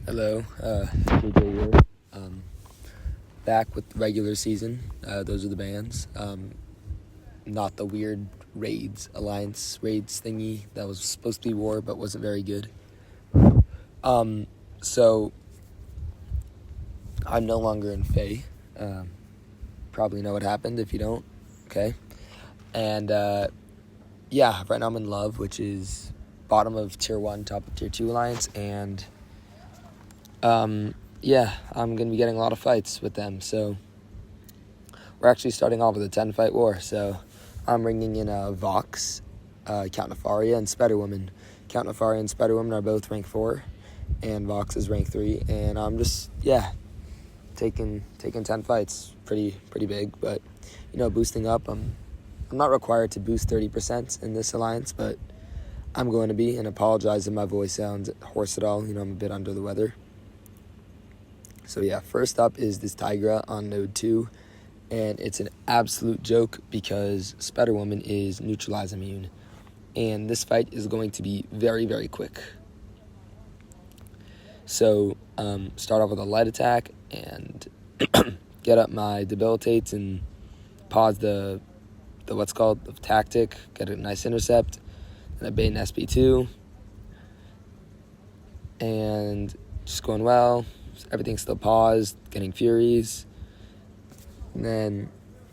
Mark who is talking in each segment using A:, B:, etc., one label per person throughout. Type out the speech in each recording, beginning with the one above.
A: Hello, JJ here. Um, Back with the regular season. Those are the bands. Not the weird Alliance raids thingy that was supposed to be war but wasn't very good. So I'm no longer in Faye. Probably know what happened if you don't. Okay. And right now I'm in Love, which is bottom of tier 1, top of tier 2 Alliance, and I'm going to be getting a lot of fights with them. So we're actually starting off with a 10-fight war. So I'm bringing in Vox, Count Nefaria, and Spider-Woman. Count Nefaria and Spider-Woman are both rank 4, and Vox is rank 3. And I'm just, taking 10 fights. Pretty big, but, boosting up. I'm not required to boost 30% in this alliance, but I'm going to be, and apologize if my voice sounds hoarse at all. I'm a bit under the weather. So first up is this Tigra on node 2, and it's an absolute joke because Spider-Woman is neutralize immune, and this fight is going to be very, very quick. So start off with a light attack and get up my debilitates and pause the tactic, get a nice intercept, and I bait an SP2, and just going well. Everything's still paused, getting Furies. And then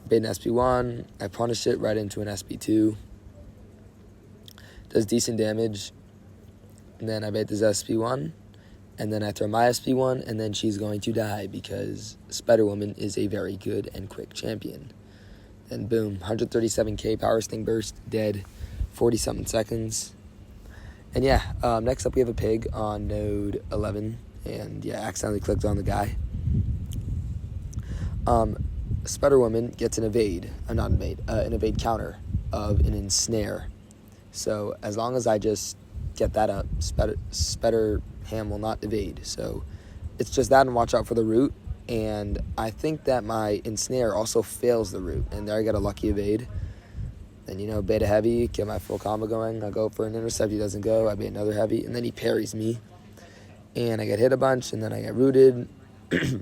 A: bait an SP1. I punish it right into an SP2. Does decent damage. And then I bait this SP1. And then I throw my SP1, and then she's going to die because Spider-Woman is a very good and quick champion. Then boom, 137k Power Sting Burst, dead, 40-something seconds. And next up we have a pig on node 11. And accidentally clicked on the guy. Spider-Woman gets an evade counter of an ensnare. So as long as I just get that up, Spider-Ham will not evade. So it's just that, and watch out for the root. And I think that my ensnare also fails the root, and there I get a lucky evade. Then bait a heavy, get my full combo going. I go for an intercept, he doesn't go. I bait another heavy, and then he parries me. And I get hit a bunch, and then I get rooted. So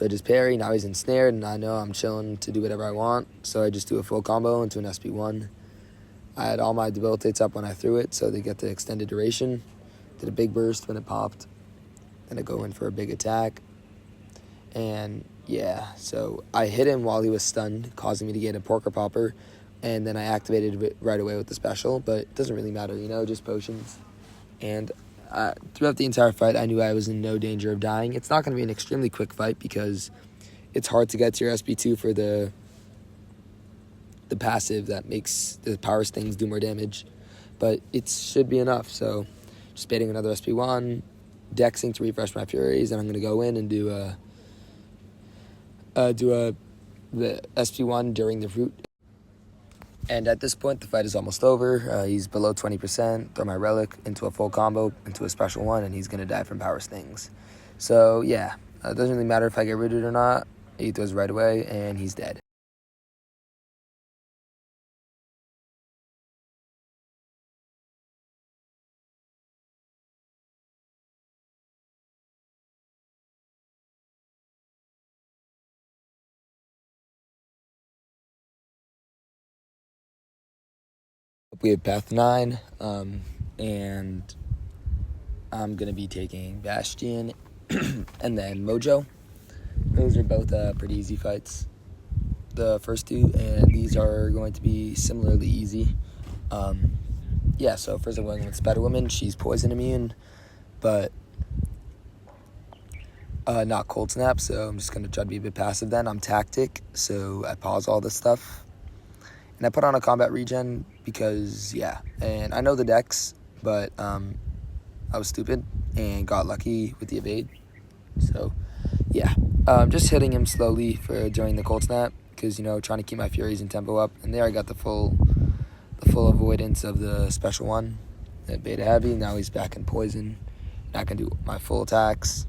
A: I just parry. Now he's ensnared, and I know I'm chilling to do whatever I want. So I just do a full combo into an SP1. I had all my debilitates up when I threw it, so they get the extended duration. Did a big burst when it popped. Then I go in for a big attack. And so I hit him while he was stunned, causing me to get a Porker Popper. And then I activated it right away with the special, but it doesn't really matter, just potions. And throughout the entire fight, I knew I was in no danger of dying. It's not going to be an extremely quick fight because it's hard to get to your SP2 for the passive that makes the power stings do more damage. But it should be enough. So just baiting another SP1, dexing to refresh my Furies, and I'm going to go in and do the SP1 during the root. And at this point, the fight is almost over. He's below 20%. Throw my Relic into a full combo, into a special one, and he's going to die from Power Stings. So, it doesn't really matter if I get rooted or not. He throws right away, and he's dead. We have Path 9, and I'm going to be taking Bastion and then Mojo. Those are both pretty easy fights, the first two, and these are going to be similarly easy. So first I'm going with Spider-Woman. She's poison immune, but not Cold Snap, so I'm just going to try to be a bit passive then. I'm Tactic, so I pause all this stuff. And I put on a combat regen because, and I know the decks, but I was stupid and got lucky with the evade. So, just hitting him slowly during the Cold Snap because, trying to keep my Furies and tempo up. And there I got the full avoidance of the special one. That beta heavy, now he's back in poison. And I can do my full attacks.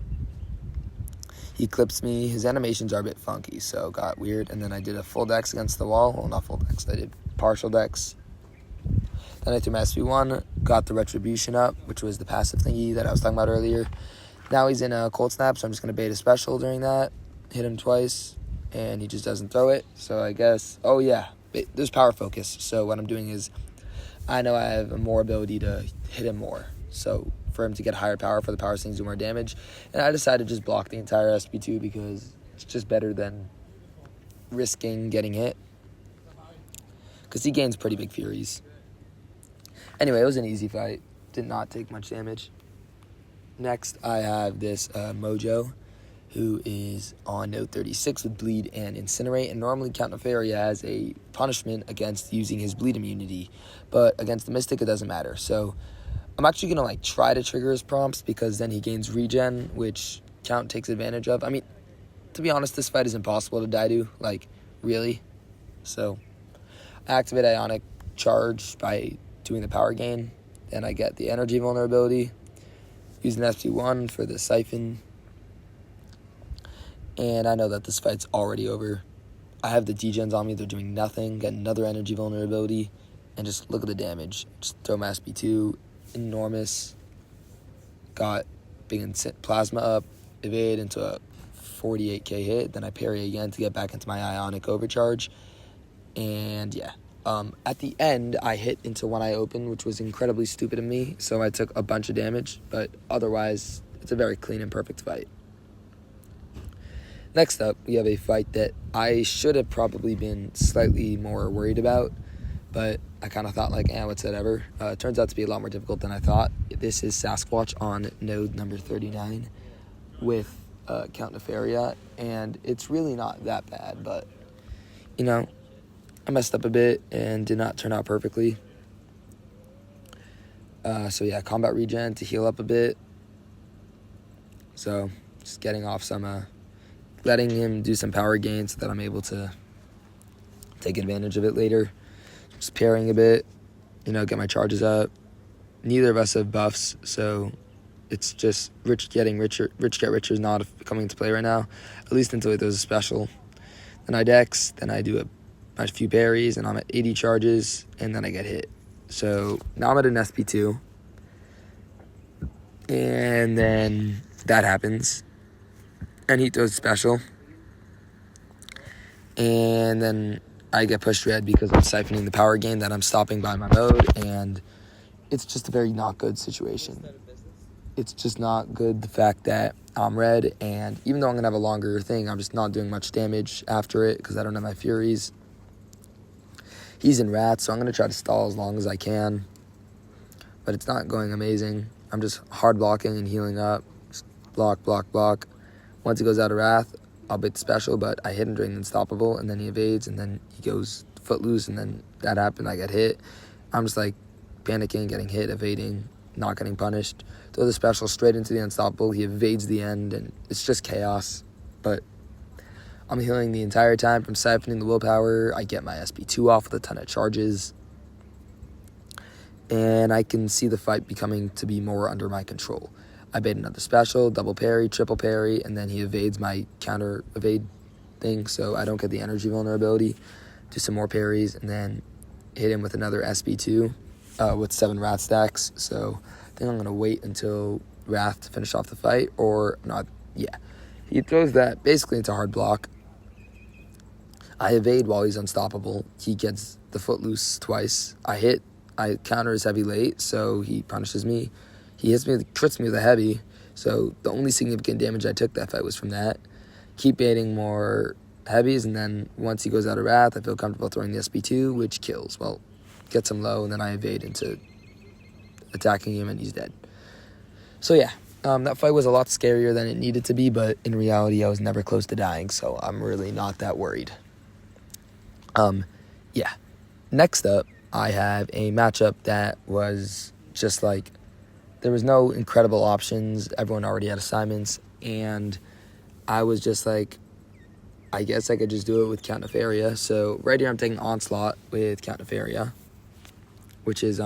A: He clips me. His animations are a bit funky, so got weird. And then I did a full dex against the wall. Well, not full dex. I did partial dex. Then Then I threw my SP1, got the retribution up, which was the passive thingy that I was talking about earlier. Now he's in a cold snap, so I'm just going to bait a special during that. Hit him twice, and he just doesn't throw it. So I guess, oh yeah, there's power focus. So what I'm doing is, I know I have more ability to hit him more. So for him to get higher power, for the power stings to do more damage. And I decided to just block the entire SP2 because it's just better than risking getting hit. Because he gains pretty big Furies. Anyway, it was an easy fight. Did not take much damage. Next, I have this Mojo, who is on node 36 with Bleed and Incinerate. And normally Count Nefaria has a punishment against using his Bleed immunity. But against the Mystic, it doesn't matter. So I'm actually going to try to trigger his prompts because then he gains regen, which Count takes advantage of. I mean, to be honest, this fight is impossible to die to. Really. So I activate Ionic Charge by doing the power gain. Then I get the energy vulnerability. Using SP1 for the Siphon. And I know that this fight's already over. I have the degens on me. They're doing nothing. Get another energy vulnerability. And just look at the damage. Just throw my SP2. Enormous. Got big plasma up. Evade into a 48k hit. Then I parry again to get back into my Ionic Overcharge. And yeah. At the end, I hit into one eye open, which was incredibly stupid of me, so I took a bunch of damage, but otherwise, it's a very clean and perfect fight. Next up, we have a fight that I should have probably been slightly more worried about, but I kind of thought, what's that ever? It turns out to be a lot more difficult than I thought. This is Sasquatch on node number 39 with Count Nefaria, and it's really not that bad, but, I messed up a bit and did not turn out perfectly. So yeah, combat regen to heal up a bit. So just getting off some, letting him do some power gain so that I'm able to take advantage of it later. Just parrying a bit, get my charges up. Neither of us have buffs, so it's just rich get richer is not coming into play right now, at least until he throws a special. Then I dex, then I do a few parries, and I'm at 80 charges, and then I get hit. So now I'm at an SP2, and then that happens, and he throws special, and then I get pushed red because I'm siphoning the power gain that I'm stopping by my mode, and it's just a very not good situation. It's just not good, the fact that I'm red, and even though I'm going to have a longer thing, I'm just not doing much damage after it because I don't have my Furies. He's in Rats, so I'm going to try to stall as long as I can. But it's not going amazing. I'm just hard blocking and healing up. Just block, block, block. Once he goes out of Wrath, I'll bait the special, but I hit him during Unstoppable, and then he evades, and then he goes footloose, and then that happened. I get hit. I'm just panicking, getting hit, evading, not getting punished. Throw the special straight into the Unstoppable. He evades the end, and it's just chaos. But I'm healing the entire time from siphoning the willpower. I get my SP2 off with a ton of charges. And I can see the fight becoming to be more under my control. I bait another special, double parry, triple parry, and then he evades my counter evade thing, so I don't get the energy vulnerability. Do some more parries, and then hit him with another SP2 with 7 Wrath stacks. So I think I'm going to wait until Wrath to finish off the fight, or not. Yeah. He throws that basically into hard block. I evade while he's unstoppable. He gets the footloose twice. I counter his heavy late, so he punishes me. He crits me with a heavy, so the only significant damage I took that fight was from that. Keep baiting more heavies, and then once he goes out of Wrath, I feel comfortable throwing the SP2, which kills. Well, gets him low, and then I evade into attacking him, and he's dead. So yeah, that fight was a lot scarier than it needed to be, but in reality, I was never close to dying, so I'm really not that worried. Yeah. Next up, I have a matchup that was just there was no incredible options. Everyone already had assignments, and I was just I guess I could just do it with Count Nefaria. So right here I'm taking Onslaught with Count Nefaria, which is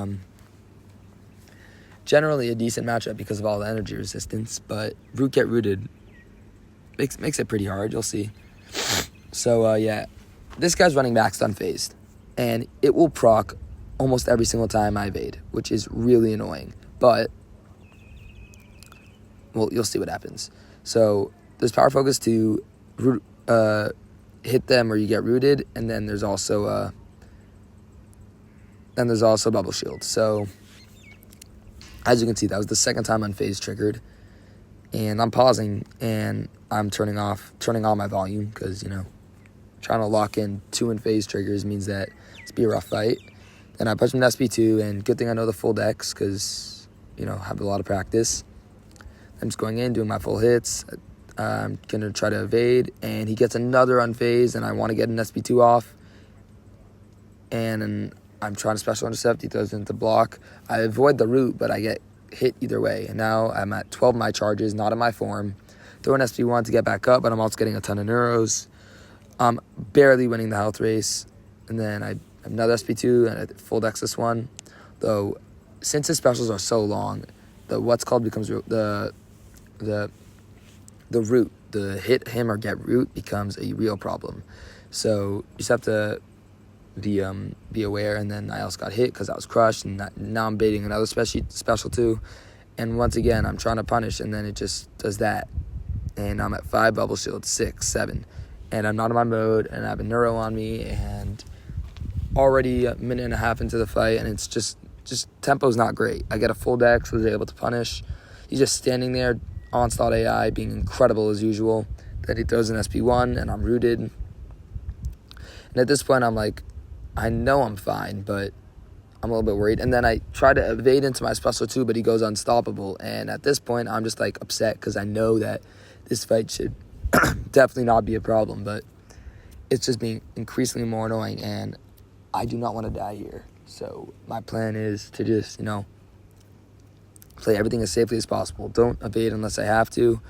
A: generally a decent matchup because of all the energy resistance, but Root Get Rooted makes it pretty hard, you'll see. So yeah, this guy's running max unfazed, and it will proc almost every single time I evade, which is really annoying. But, well, you'll see what happens. So there's power focus to hit them or you get rooted, and then there's also bubble shield. So as you can see, that was the second time unfazed triggered, and I'm pausing and I'm turning on my volume because, trying to lock in 2 unfazed triggers means that it's be a rough fight. Then I push him to SP2, and good thing I know the full decks because, I have a lot of practice. I'm just going in, doing my full hits. I'm going to try to evade, and he gets another unfazed, and I want to get an SP2 off. And I'm trying to special intercept. He throws it into block. I avoid the root, but I get hit either way. And now I'm at 12 of my charges, not in my form. Throw an SP1 to get back up, but I'm also getting a ton of neuros. I'm barely winning the health race. And then I have another SP2, and I full decks this one. Though, since his specials are so long, the what's called becomes the root, the hit him or get root becomes a real problem. So you just have to be aware. And then I also got hit because I was crushed, and now I'm baiting another special too. And once again, I'm trying to punish, and then it just does that. And I'm at 5 bubble shield, 6, 7. And I'm not in my mode, and I have a neuro on me, and already a minute and a half into the fight, and it's just tempo's not great. I get a full deck, so I was able to punish. He's just standing there, onslaught AI, being incredible as usual. Then he throws an SP1, and I'm rooted. And at this point, I'm like, I know I'm fine, but I'm a little bit worried. And then I try to evade into my special too, but he goes unstoppable. And at this point, I'm just like upset because I know that this fight should definitely not be a problem, but it's just being increasingly more annoying, and I do not want to die here. So my plan is to just, play everything as safely as possible. Don't evade unless I have to.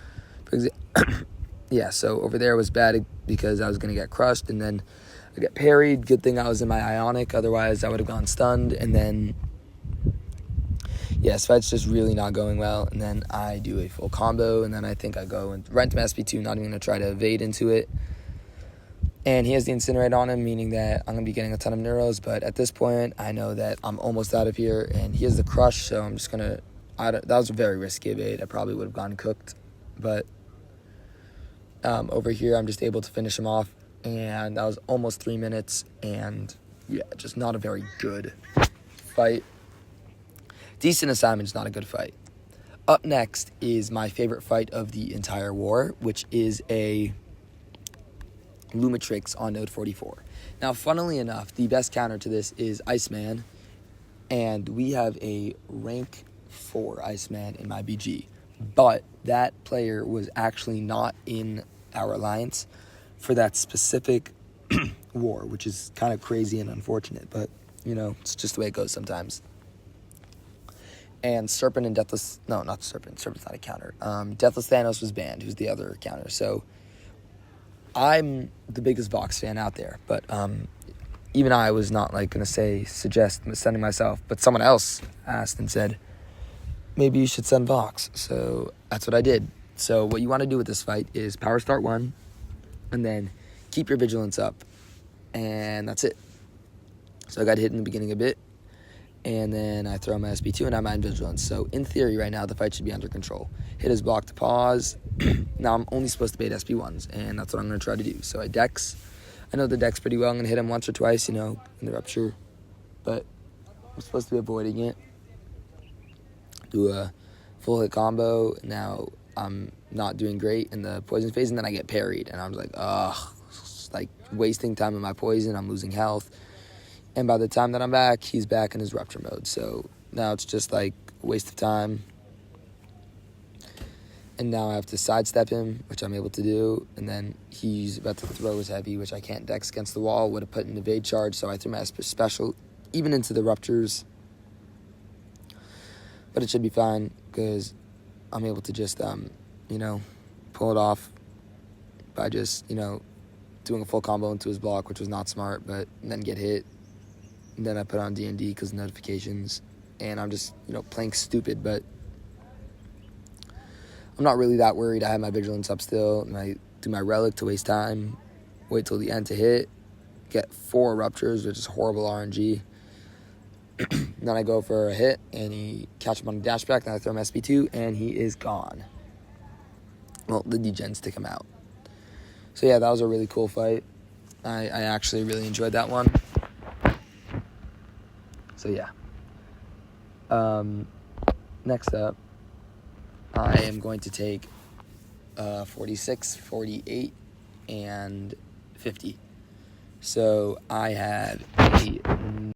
A: Yeah, so over there was bad because I was going to get crushed, and then I get parried. Good thing I was in my Ionic, otherwise I would have gone stunned. And then, this fight's just really not going well. And then I do a full combo, and then I think I go and right into my SP2, not even going to try to evade into it. And he has the Incinerate on him, meaning that I'm going to be getting a ton of neuros. But at this point, I know that I'm almost out of here, and he has the crush, so I'm just going to... that was a very risky evade. I probably would have gone cooked. But over here, I'm just able to finish him off. And that was almost 3 minutes. And, just not a very good fight. Decent assignment, not a good fight. Up next is my favorite fight of the entire war, which is a Lumitrix on node 44. Now, funnily enough, the best counter to this is Iceman, and we have a rank 4 Iceman in my BG, but that player was actually not in our alliance for that specific war, which is kind of crazy and unfortunate, but, it's just the way it goes sometimes. And Serpent and Deathless... No, not Serpent. Serpent's not a counter. Deathless Thanos was banned, who's the other counter. So I'm the biggest Vox fan out there, but even I was not going to suggest sending myself, but someone else asked and said, maybe you should send Vox. So that's what I did. So what you want to do with this fight is power start 1, and then keep your vigilance up, and that's it. So I got hit in the beginning a bit, and then I throw my SP2, and I'm at vigilance. So in theory, right now, the fight should be under control. Hit his block to pause. Now I'm only supposed to bait SP1s, and that's what I'm going to try to do. So I dex. I know the dex pretty well. I'm going to hit him once or twice, in the rupture. But I'm supposed to be avoiding it. Do a full hit combo. Now I'm not doing great in the poison phase, and then I get parried. And I'm like, wasting time in my poison. I'm losing health. And by the time that I'm back, he's back in his rupture mode. So now it's just a waste of time. And now I have to sidestep him, which I'm able to do. And then he's about to throw his heavy, which I can't dex against the wall. Would have put an evade charge, so I threw my special even into the ruptures. But it should be fine because I'm able to just, pull it off by just, doing a full combo into his block, which was not smart, but then get hit. And then I put on D&D because of notifications. And I'm just, playing stupid, but I'm not really that worried. I have my vigilance up still, and I do my relic to waste time, wait till the end to hit, get 4 ruptures, which is horrible RNG. And then I go for a hit, and he catches him on the dash back. Then I throw him SP2, and he is gone. Well, the degens stick him out. So yeah, that was a really cool fight. I actually really enjoyed that one. So yeah. Next up, I am going to take 46, 48, and 50. So I have a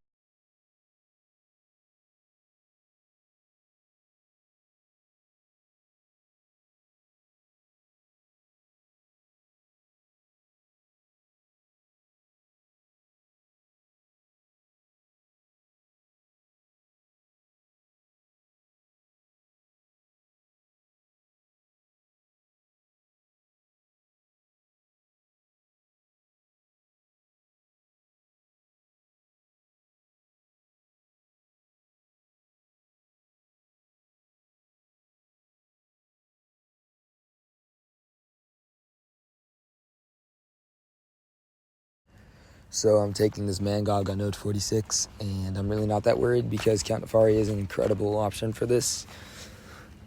A: So I'm taking this Mangog on Node 46, and I'm really not that worried because Count Nefari is an incredible option for this.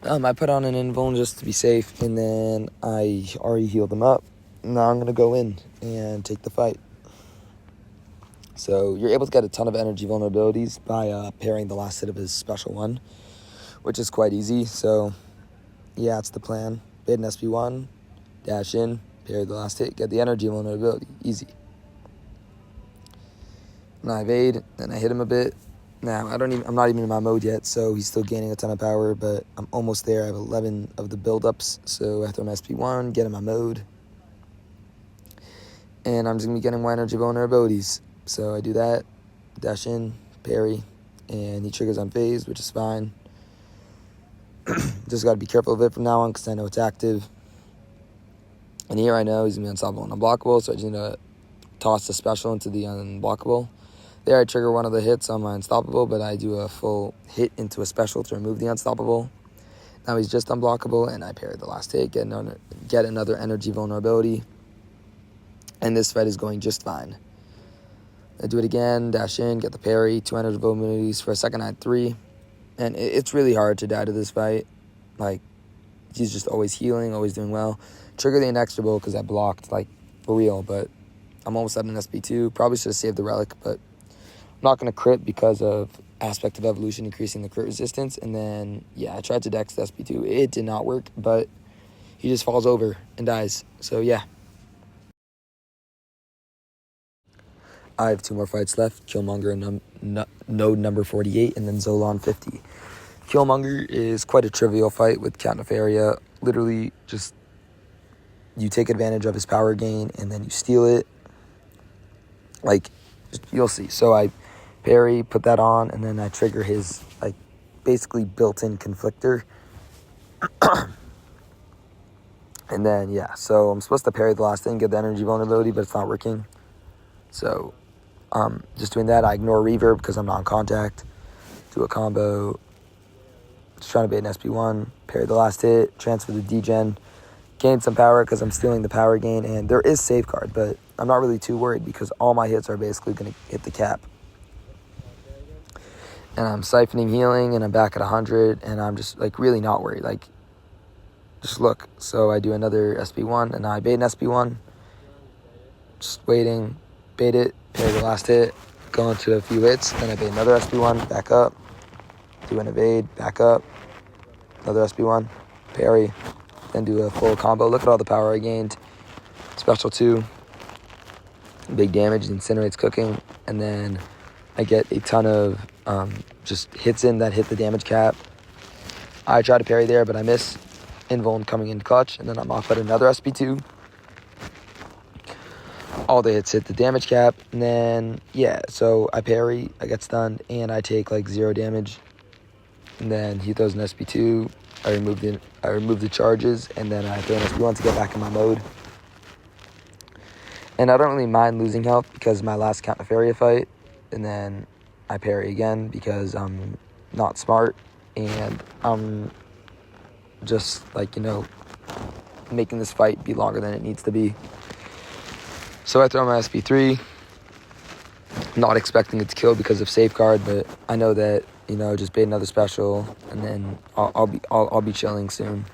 A: I put on an invuln just to be safe, and then I already healed him up. Now I'm going to go in and take the fight. So you're able to get a ton of energy vulnerabilities by pairing the last hit of his special one, which is quite easy. So yeah, that's the plan. Bait an SP1, dash in, pair the last hit, get the energy vulnerability. Easy. And I evade, then I hit him a bit. Now, I'm not even in my mode yet, so he's still gaining a ton of power, but I'm almost there. I have 11 of the build-ups, so I throw my SP1, get in my mode. And I'm just going to be getting more energy vulnerabilities. So I do that, dash in, parry, and he triggers on phase, which is fine. Just got to be careful of it from now on because I know it's active. And here I know he's going to be unstoppable and unblockable, so I just need to toss the special into the unblockable. There I trigger one of the hits on my unstoppable, but I do a full hit into a special to remove the unstoppable. Now he's just unblockable, and I parry the last hit, get another energy vulnerability. And this fight is going just fine. I do it again, dash in, get the parry, 2 energy vulnerabilities. For a second I had 3. And it's really hard to die to this fight. Like, he's just always healing, always doing well. Trigger the inexorable because I blocked, like, for real, but I'm almost at an SP2. Probably should have saved the relic, but I'm not going to crit because of aspect of evolution increasing the crit resistance. And then, yeah, I tried to dex the SP2. It did not work, but he just falls over and dies. So, yeah. I have 2 more fights left. Killmonger and node number 48, and then Zola on 50. Killmonger is quite a trivial fight with Count Nefaria. Literally, just you take advantage of his power gain, and then you steal it. Like, you'll see. So I parry, put that on, and then I trigger his, like, basically built-in conflictor. And then, yeah, so I'm supposed to parry the last thing, get the energy vulnerability, but it's not working. So, just doing that. I ignore reverb because I'm not in contact. Do a combo. Just trying to bait an SP1, parry the last hit, transfer the degen, gain some power because I'm stealing the power gain, and there is safeguard, but I'm not really too worried because all my hits are basically going to hit the cap. And I'm siphoning healing, and I'm back at 100, and I'm just, like, really not worried. Like, just look. So I do another SP1, and I bait an SP1. Just waiting, bait it, parry the last hit, go into a few hits, then I bait another SP1, back up, do an evade, back up, another SP1, parry, then do a full combo. Look at all the power I gained. Special 2, big damage, incinerates cooking, and then I get a ton of just hits in that hit the damage cap. I try to parry there, but I miss. Invuln coming in clutch, and then I'm off at another SP2. All the hits hit the damage cap, and then, yeah, so I parry, I get stunned, and I take, like, 0 damage. And then he throws an SP2, I remove the charges, and then I throw an SP1 to get back in my mode. And I don't really mind losing health because of my last Count Nefaria fight, and then I parry again because I'm not smart, and I'm just, like, you know, making this fight be longer than it needs to be. So I throw my SP3, Not expecting it to kill because of safeguard, but I know that, just bait another special, and then I'll be chilling soon.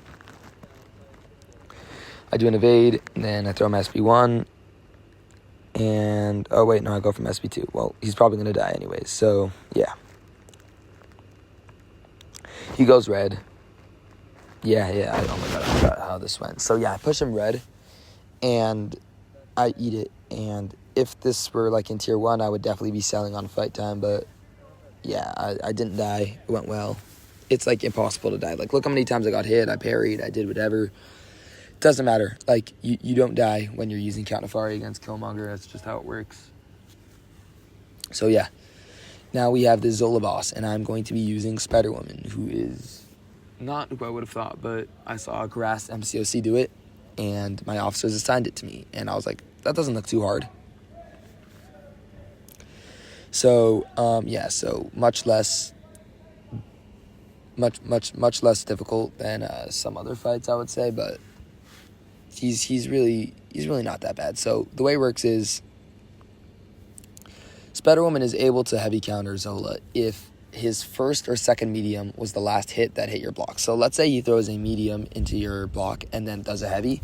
A: I do an evade, and then I throw my SB1, and, oh wait, no, I go from SB2. Well, he's probably going to die anyways, so, yeah. He goes red. Yeah, oh my god, I forgot how this went. So, yeah, I push him red, and I eat it, and if this were, like, in Tier 1, I would definitely be selling on fight time, but, yeah, I didn't die. It went well. It's, like, impossible to die. Like, look how many times I got hit. I parried. I did whatever. Doesn't matter. Like, you don't die when you're using Count Nefari against Killmonger. That's just how it works. So, yeah. Now we have the Zola boss, and I'm going to be using Spider-Woman, who is not who I would have thought, but I saw a Grass MCOC do it, and my officers assigned it to me, and I was like, that doesn't look too hard. So, so much less difficult than some other fights, I would say, but he's really not that bad. So the way it works is Spider-Woman is able to heavy counter Zola if his first or second medium was the last hit that hit your block. So let's say he throws a medium into your block and then does a heavy.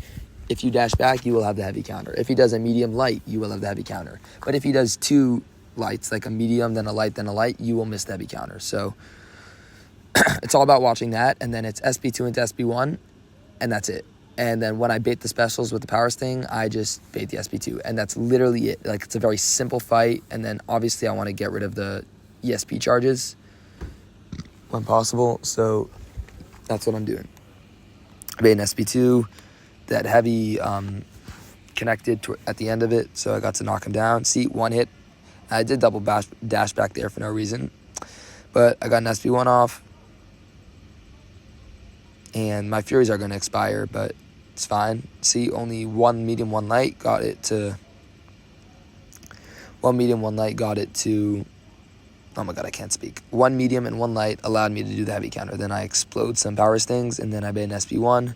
A: If you dash back, you will have the heavy counter. If he does a medium light, you will have the heavy counter. But if he does two lights, like a medium, then a light, then a light, you will miss the heavy counter. So it's all about watching that, and then it's SB2 into SB1, and that's it. And then when I bait the specials with the power sting, I just bait the SB2, and that's literally it. Like, it's a very simple fight, and then obviously I want to get rid of the ESP charges when possible, so that's what I'm doing. I bait an SB2, that heavy connected at the end of it, so I got to knock him down. See, one hit. I did double dash back there for no reason, but I got an SB1 off, and my Furies are going to expire, but it's fine. See, only one medium, one light got it to... One medium, one light got it to... Oh my god, I can't speak. One medium and one light allowed me to do the heavy counter. Then I explode some power stings, and then I made an SB1.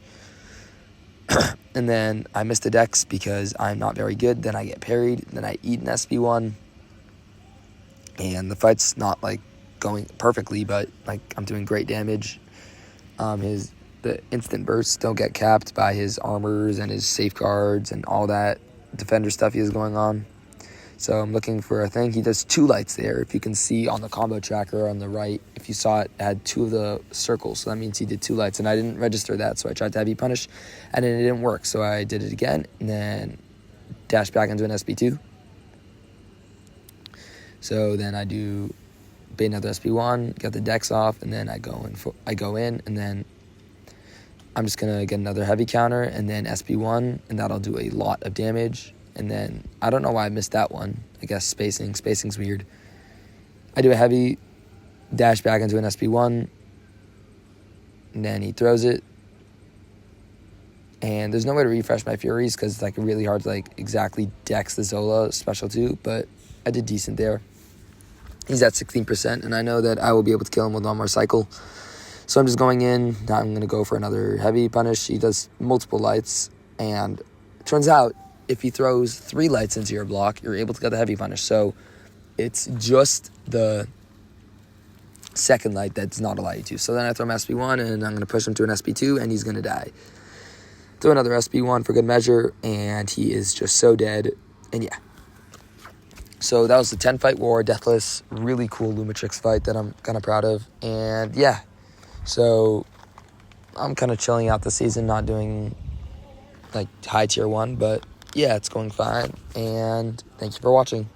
A: And then I missed the dex because I'm not very good. Then I get parried. Then I eat an SB1. And the fight's not, like, going perfectly, but, like, I'm doing great damage. The instant bursts don't get capped by his armors and his safeguards and all that defender stuff he has going on. So I'm looking for a thing. He does two lights there. If you can see on the combo tracker on the right, if you saw it, had two of the circles. So that means he did two lights, and I didn't register that. So I tried to heavy punish, and then it didn't work. So I did it again, and then dashed back into an SB2. So then I do bait another SB1, get the dex off, and then I go in, and then I'm just going to get another heavy counter, and then SB1, and that'll do a lot of damage. And then, I don't know why I missed that one. I guess spacing's weird. I do a heavy, dash back into an SB1, and then he throws it. And there's no way to refresh my Furies, because it's, like, really hard to, like, exactly dex the Zola special too, but I did decent there. He's at 16%, and I know that I will be able to kill him with one more cycle. So I'm just going in. Now I'm going to go for another heavy punish. He does multiple lights, and it turns out if he throws 3 lights into your block, you're able to get the heavy punish. So it's just the second light that's not allow you to. So then I throw my SB1, and I'm going to push him to an SB2, and he's going to die. Throw another SB1 for good measure, and he is just so dead. And yeah. So that was the 10-fight war, deathless, really cool Lumitrix fight that I'm kind of proud of. And yeah. So I'm kind of chilling out the season, not doing, like, high tier 1, but yeah, it's going fine, and thank you for watching.